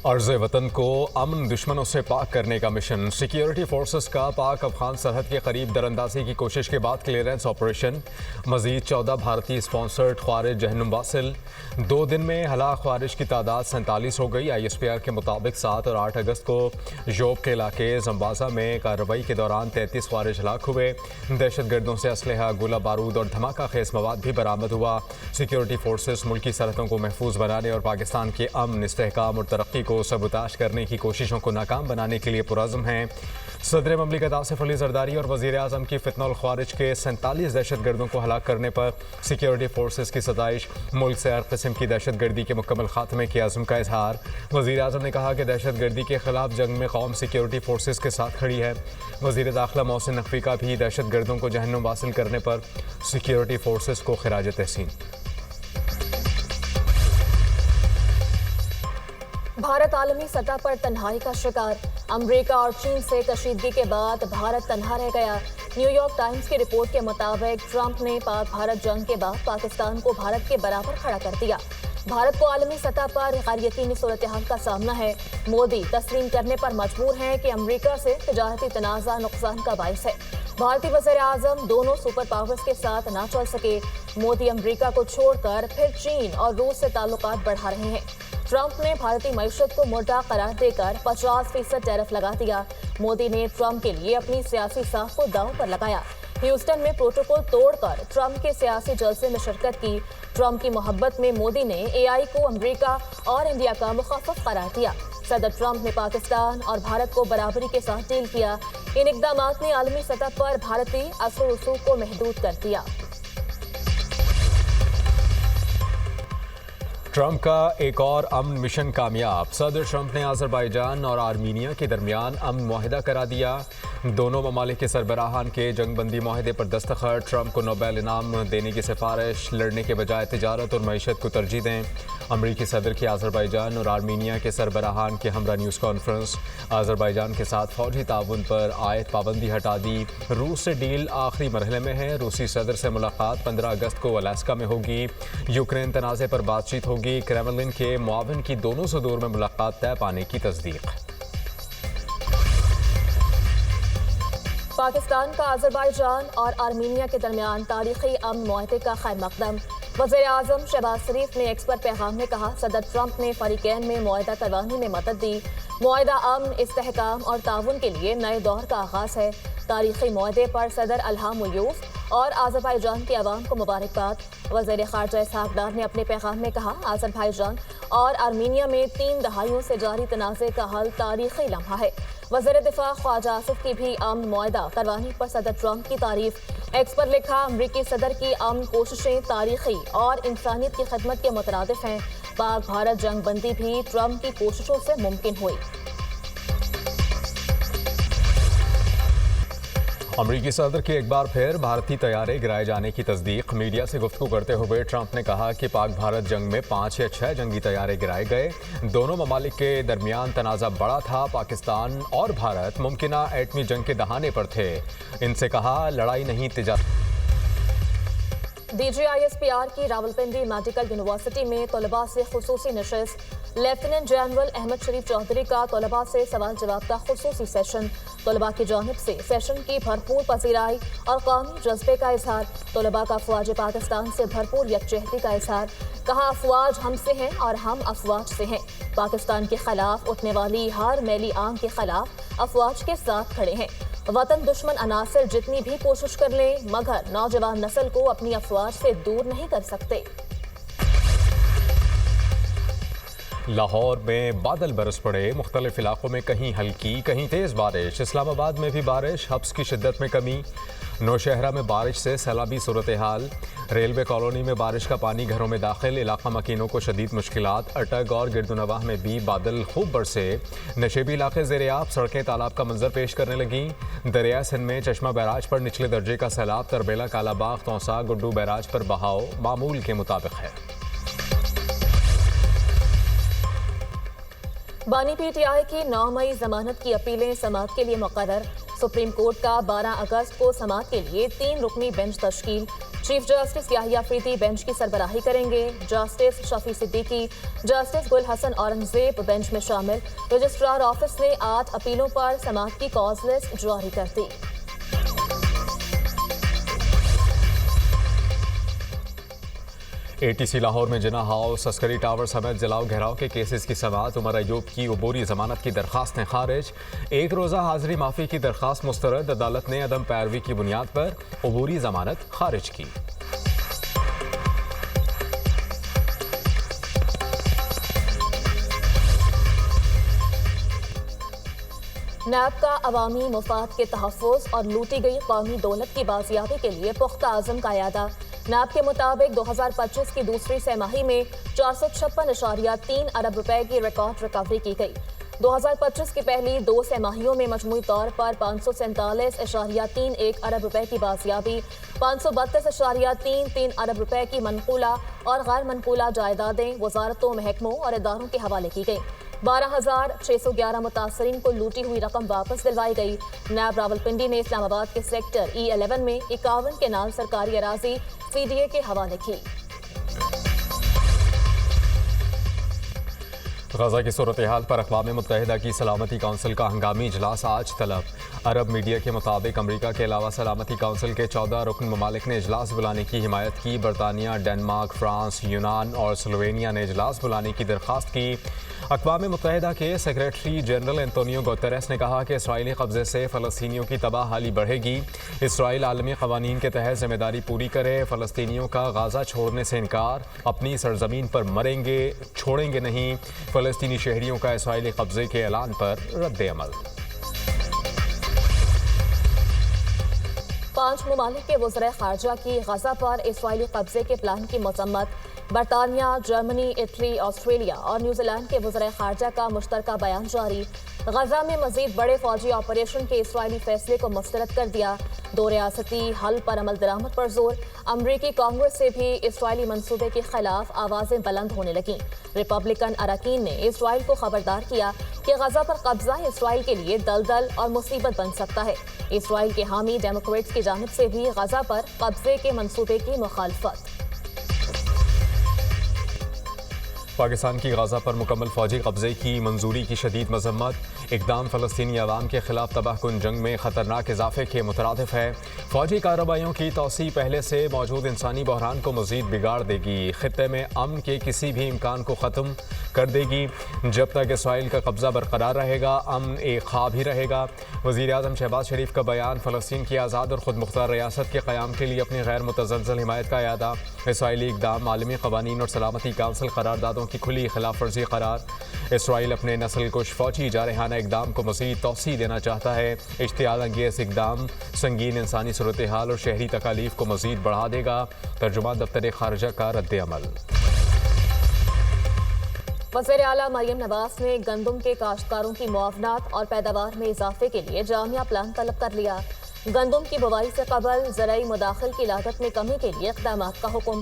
अर्ज़ वतन को अमन दुश्मनों से पाक करने का मिशन। सिक्योरिटी फोर्सेस का पाक अफगान सरहद के करीब दरअंदाजी की कोशिश के बाद क्लियरेंस ऑपरेशन। मजीद 14 भारतीय स्पॉन्सर्ड ख्वारिज जहन्नुम वासिल। 2 दिन में हलाक ख्वारिज की तादाद 47 हो गई। ISPR के मुताबिक 7 और 8 अगस्त को योब के इलाके जम्बाजा में कार्रवाई के दौरान 33 ख्वारिज हलाक हुए। दहशत गर्दों से असलहा, गोला बारूद और धमाका खेज मवाद भी बरामद हुआ। सिक्योरिटी फोर्सेस मुल्की सरहदों को महफूज बनाने और पाकिस्तान के अमन, इस्तेहकाम और तरक्की को सबूताश करने की कोशिशों को नाकाम बनाने के लिए पुरज़्म हैं। सदर ममलिकत आसिफ अली जरदारी और वज़ीर आज़म की फितनल ख्वारिज के 47 दहशत गर्दों को हलाक करने पर सिक्योरिटी फोर्सेस की सताइश। मुल्क से हर किस्म की दहशत गर्दी के मुकम्मल खात्मे के अज़्म का इजहार। वज़ीर आज़म ने कहा कि दहशत गर्दी के खिलाफ जंग में कौम सिक्योरिटी फोर्सेस के साथ खड़ी है। वज़ीर दाखिला मोहसिन नकवी का भी दहशत गर्दों को जहन्नुम वासिल करने पर सिक्योरिटी फोर्सेस को खिराज तहसीन। भारत आलमी सतह पर तन्हाई का शिकार। अमेरिका और चीन से कशीदगी के बाद भारत तन्हा रह गया। न्यूयॉर्क टाइम्स की रिपोर्ट के मुताबिक ट्रंप ने पाक भारत जंग के बाद पाकिस्तान को भारत के बराबर खड़ा कर दिया। भारत को आलमी सतह पर गैर यकीनी सूरत हाल का सामना है। मोदी तस्लीम करने पर मजबूर हैं कि अमेरिका से तिजारती तनाज़ा नुकसान का बाइस है। भारतीय वज़ीर आज़म दोनों सुपर पावर्स के साथ ना चल सके। मोदी अमेरिका को छोड़कर फिर चीन और रूस से ताल्लुकात बढ़ा रहे हैं। ट्रंप ने भारतीय मईशत को मुर्दा करार देकर 50% टैरिफ लगा दिया। मोदी ने ट्रंप के लिए अपनी सियासी साख को दांव पर लगाया। ह्यूस्टन में प्रोटोकॉल तोड़कर ट्रंप के सियासी जलसे में शिरकत की। ट्रंप की मोहब्बत में मोदी ने AI को अमेरिका और इंडिया का मुखाफिफ करार दिया। सदर ट्रंप ने पाकिस्तान और भारत को बराबरी के साथ डील किया। इन इक़दामात ने आलमी सतह पर भारतीय असर रसूख को महदूद कर दिया। ट्रंप का एक और अमन मिशन कामयाब। सदर ट्रंप ने अज़रबैजान और आर्मीनिया के दरमियान अमन मुआहिदा करा दिया। दोनों ममालिक के सरबराहान के जंगबंदी मुआहिदे पर दस्तखत। ट्रंप को नोबेल इनाम देने की सिफारिश। लड़ने के बजाय तिजारत और मईशत को तरजीह दें। अमरीकी सदर की अज़रबैजान और आर्मीनिया के सरबराहान के हमरा न्यूज़ कॉन्फ्रेंस। अज़रबैजान के साथ फौजी ताउन पर आयद पाबंदी हटा दी। रूस से डील आखिरी मरहले में है। रूसी सदर से मुलाकात 15 अगस्त को अलास्का में होगी। यूक्रेन तनाज़े पर बातचीत होगी। क्रेमलिन के मुआविन की दोनों सदूर में मुलाकात तय पाने की तस्दीक। पाकिस्तान का अज़रबैजान और आर्मीनिया के दरमियान तारीखी अमन मुआहदे का खैर मकदम। वज़ीर आज़म शहबाज शरीफ ने एक्स पर पैगाम में कहा, सदर ट्रंप ने फरीकैन में मुआहदा करवाने में मदद दी। मुआहदा अमन, इस्तेहकाम और ताउन के लिए नए दौर का आगाज़ है। तारीखी मुआहदे पर सदर इल्हाम उल्यूफ और अज़रबैजान के अवाम को मुबारकबाद। वज़ीर ख़ारजा इसहाक़ डार ने अपने पैगाम में कहा, अज़रबैजान और आर्मीनिया में 3 दहाइयों से जारी तनाज़े का हल तारीखी लम्हा है। वज़ीर दिफ़ा ख्वाजा आसिफ की भी अमन मुआहदा करवाने पर सदर ट्रंप की तारीफ। एक्स पर लिखा, अमरीकी सदर की अमन कोशिशें तारीखी और इंसानियत की खिदमत के मुतरादिफ हैं। पाक भारत जंग बंदी भी ट्रंप की कोशिशों से मुमकिन हुई। अमरीकी सदर की एक बार फिर भारतीय तैयारे गिराए जाने की तस्दीक। मीडिया से गुफ्तगू करते हुए ट्रंप ने कहा कि पाक भारत जंग में 5 या 6 जंगी तैयारे गिराए गए। दोनों ममालिक के दरमियान तनाज़ा बड़ा था। पाकिस्तान और भारत मुमकिना एटमी जंग के दहाने पर थे। इनसे कहा, लड़ाई नहीं तिजारत। DG ISPR की रावलपिंडी मेडिकल यूनिवर्सिटी में तलबा से खुसूसी नशिस्त। लेफ्टिनेंट जनरल अहमद शरीफ चौधरी का तलबा से सवाल जवाब का खुसूसी सेशन। तलबा की जानिब से सेशन की भरपूर पसीराई और कौमी जज्बे का इजहार। तलबा का अफवाज पाकिस्तान से भरपूर यकजहती का इजहार। कहा, अफवाज हमसे हैं और हम अफवाज से हैं। पाकिस्तान के खिलाफ उठने वाली हर मैली आंख के खिलाफ अफवाज के साथ खड़े हैं। वतन दुश्मन अनासर जितनी भी कोशिश कर लें, मगर नौजवान नस्ल को अपनी अफवाज से दूर नहीं कर सकते। लाहौर में बादल बरस पड़े। मुख्तलिफ इलाकों में कहीं हल्की कहीं तेज़ बारिश। इस्लामाबाद में भी बारिश, हब्स की शिद्दत में कमी। नौशहरा में बारिश से सैलाबी सूरत हाल। रेलवे कॉलोनी में बारिश का पानी घरों में दाखिल। इलाका मकीनों को शदीद मुश्किलात। अटक और गिरदुनवाह में भी बादल खूब बरसे। नशेबी इलाके ज़ेर-ए-आब, सड़कें तालाब का मंजर पेश करने लगीं। दरिया सिंध में चश्मा बैराज पर निचले दर्जे का सैलाब। तरबेला, कालाबाग, तौसा, गुड्डू बैराज पर बहाव मामूल के मुताबिक है। बानी PTI की 9 मई जमानत की अपीलें समाअत के लिए मुकर्रर। सुप्रीम कोर्ट का 12 अगस्त को समाअत के लिए 3 रुकनी बेंच तश्कील। چیف جسٹس یحییٰ افریدی بینچ کی سربراہی کریں گے. جسٹس شفیع صدیقی، جسٹس گل حسن اورنگزیب بینچ میں شامل. رجسٹرار آفس نے 8 اپیلوں پر سماعت کی کاز لسٹ جاری کر دی. ATC لاہور میں جناح ہاؤس، عسکری ٹاور سمیت جلاؤ گھیراؤ کے کیسز کی سماعت. عمر ایوب کی عبوری ضمانت کی درخواستیں خارج. 1 روزہ حاضری معافی کی درخواست مسترد. عدالت نے عدم پیروی کی بنیاد پر عبوری ضمانت خارج کی. نیب کا عوامی مفاد کے تحفظ اور لوٹی گئی قومی دولت کی بازیابی کے لیے پختہ عزم کا اعادہ. نیب کے مطابق 2025 کی دوسری سہ ماہی میں 456.3 ارب روپے کی ریکارڈ ریکوری کی گئی. 2025 کی پہلی 2 سہ ماہیوں میں مجموعی طور پر 547.31 ارب روپے کی بازیابی، 532.33 ارب روپے کی منقولہ اور غیر منقولہ جائیدادیں وزارتوں، محکموں اور اداروں کے حوالے کی گئیں. 12,611 متاثرین کو لوٹی ہوئی رقم واپس دلوائی گئی. نیب راولپنڈی نے اسلام آباد کے سیکٹر E11 میں 51 کنال سرکاری اراضی CDA کے حوالے کی. غزہ کی صورتحال پر اقوام متحدہ کی سلامتی کونسل کا ہنگامی اجلاس آج طلب. عرب میڈیا کے مطابق امریکہ کے علاوہ سلامتی کونسل کے 14 رکن ممالک نے اجلاس بلانے کی حمایت کی. برطانیہ، ڈنمارک، فرانس، یونان اور سلووینیا نے اجلاس بلانے کی درخواست کی. اقوام متحدہ کے سیکریٹری جنرل انتونیو گوتریس نے کہا کہ اسرائیلی قبضے سے فلسطینیوں کی تباہ حالی بڑھے گی. اسرائیل عالمی قوانین کے تحت ذمہ داری پوری کرے. فلسطینیوں کا غزہ چھوڑنے سے انکار. اپنی سرزمین پر مریں گے، چھوڑیں گے نہیں. فلسطینی شہریوں کا اسرائیلی قبضے کے اعلان پر رد عمل. 5 ممالک کے وزرائے خارجہ کی غزہ پر اسرائیلی قبضے کے پلان کی مذمت. برطانیہ، جرمنی، اٹلی، آسٹریلیا اور نیوزی لینڈ کے وزرائے خارجہ کا مشترکہ بیان جاری. غزہ میں مزید بڑے فوجی آپریشن کے اسرائیلی فیصلے کو مسترد کر دیا. 2 ریاستی حل پر عمل درآمد پر زور. امریکی کانگریس سے بھی اسرائیلی منصوبے کے خلاف آوازیں بلند ہونے لگیں. ریپبلکن اراکین نے اسرائیل کو خبردار کیا کہ غزہ پر قبضہ اسرائیل کے لیے دلدل اور مصیبت بن سکتا ہے. اسرائیل کے حامی ڈیموکریٹس کی جانب سے بھی غزہ پر قبضے کے منصوبے کی مخالفت. پاکستان کی غزہ پر مکمل فوجی قبضے کی منظوری کی شدید مذمت. اقدام فلسطینی عوام کے خلاف تباہ کن جنگ میں خطرناک اضافے کے مترادف ہے. فوجی کارروائیوں کی توسیع پہلے سے موجود انسانی بحران کو مزید بگاڑ دے گی. خطے میں امن کے کسی بھی امکان کو ختم کر دے گی. جب تک اسرائیل کا قبضہ برقرار رہے گا، امن ایک خواب ہی رہے گا. وزیر اعظم شہباز شریف کا بیان. فلسطین کی آزاد اور خود مختار ریاست کے قیام کے لیے اپنی غیر متزلزل حمایت کا اعادہ. اسرائیلی اقدام عالمی قوانین اور سلامتی کونسل قراردادوں کی کھلی خلاف ورزی قرار. اسرائیل اپنے نسل کش فوجی جارحانہ اقدام کو مزید توسیع دینا چاہتا ہے. اشتعال انگیز اقدام سنگین انسانی صورتحال اور شہری تکالیف کو مزید بڑھا دے گا. ترجمان دفتر خارجہ کا رد عمل. وزیر اعلیٰ مریم نواز نے گندم کے کاشتکاروں کی معاونات اور پیداوار میں اضافے کے لیے جامع پلان طلب کر لیا. گندم کی بوائی سے قبل زرعی مداخل کی لاگت میں کمی کے لیے اقدامات کا حکم.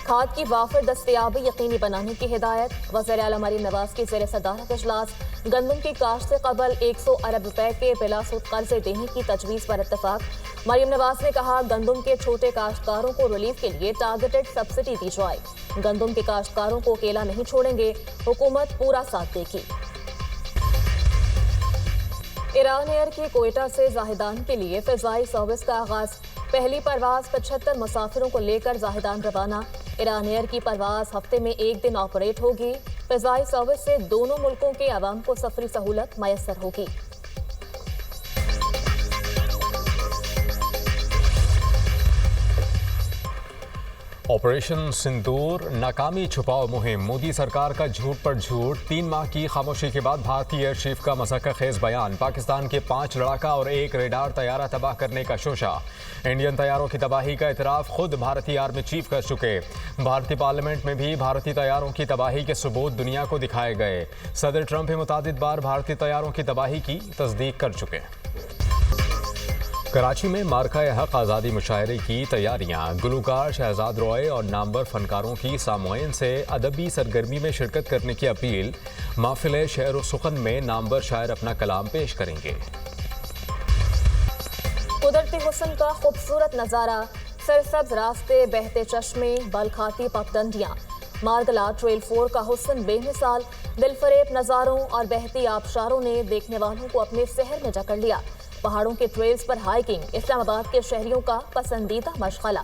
کھاد کی وافر دستیابی یقینی بنانے کی ہدایت. وزیر اعلیٰ مریم نواز کی زیر صدارت اجلاس. گندم کی کاشت سے قبل 100 ارب روپے کے بلا سود قرضے دینے کی تجویز پر اتفاق. مریم نواز نے کہا گندم کے چھوٹے کاشتکاروں کو ریلیف کے لیے ٹارگیٹڈ سبسڈی دی جائے. گندم کے کاشتکاروں کو اکیلا نہیں چھوڑیں گے، حکومت پورا ساتھ دے گی. ایران ایئر کی کوئٹہ سے زاہدان کے لیے فضائی سروس کا آغاز. پہلی پرواز 75 مسافروں کو لے کر زاہدان روانہ. ایران ایئر کی پرواز ہفتے میں 1 دن آپریٹ ہوگی. فضائی سروس سے دونوں ملکوں کے عوام کو سفری سہولت میسر ہوگی. آپریشن سندور ناکامی چھپاؤ مہم. مودی سرکار کا جھوٹ پر جھوٹ. 3 ماہ کی خاموشی کے بعد بھارتی ایئر چیف کا مذہقہ خیز بیان. پاکستان کے 5 لڑاکا اور 1 ریڈار طیارہ تباہ کرنے کا شوشہ. انڈین طیاروں کی تباہی کا اعتراف خود بھارتی آرمی چیف کر چکے. بھارتی پارلیمنٹ میں بھی بھارتی طیاروں کی تباہی کے ثبوت دنیا کو دکھائے گئے. صدر ٹرمپ بھی متعدد بار بھارتی طیاروں کی تباہی کی تصدیق کر چکے. کراچی میں مارکہ حق آزادی مشاعرے کی تیاریاں. گلوکار شہزاد روئے اور نامور فنکاروں کی سامعین سے ادبی سرگرمی میں شرکت کرنے کی اپیل. محفل شعر و سخن میں نامور شاعر اپنا کلام پیش کریں گے. قدرتی حسن کا خوبصورت نظارہ. सरसब्ज रास्ते, बहते चश्मे, बलखाती पगडंडियां। मार्गला ट्रेल 4 का हुस्न बेमिसाल, दिलफरेब नज़ारों और बहती आबशारों ने देखने वालों को अपने शहर में जकड़ लिया। पहाड़ों के ट्रेल्स पर हाइकिंग इस्लामाबाद के शहरियों का पसंदीदा मशगला।